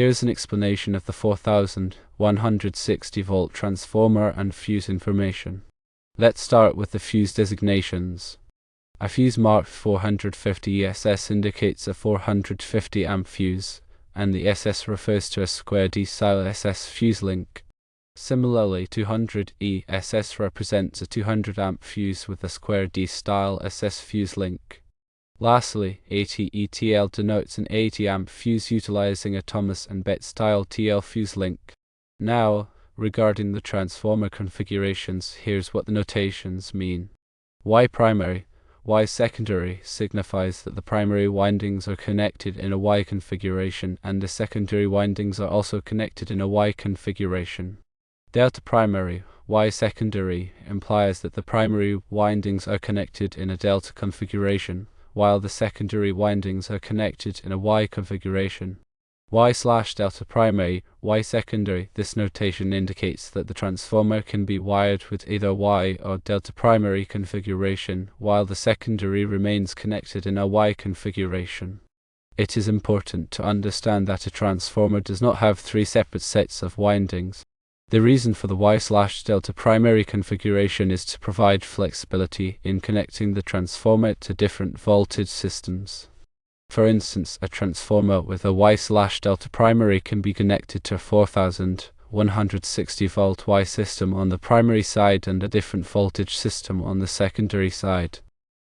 Here's an explanation of the 4160 volt transformer and fuse information. Let's start with the fuse designations. A fuse marked 450 SS indicates a 450 amp fuse, and the SS refers to a square D style SS fuse link. Similarly, 200 ESS represents a 200 amp fuse with a square D style SS fuse link. Lastly, 80 ETL denotes an 80 amp fuse utilizing a Thomas and Bet style TL fuse link. Now, regarding the transformer configurations, here's what the notations mean. Y primary, Y secondary signifies that the primary windings are connected in a Y configuration and the secondary windings are also connected in a Y configuration. Delta primary, Y secondary implies that the primary windings are connected in a delta configuration, while the secondary windings are connected in a Y configuration. Y/delta primary, Y secondary. This notation indicates that the transformer can be wired with either Y or delta primary configuration, while the secondary remains connected in a Y configuration. It is important to understand that a transformer does not have three separate sets of windings. The reason for the Y/delta primary configuration is to provide flexibility in connecting the transformer to different voltage systems. For instance, a transformer with a Y/delta primary can be connected to a 4160 volt Y system on the primary side and a different voltage system on the secondary side.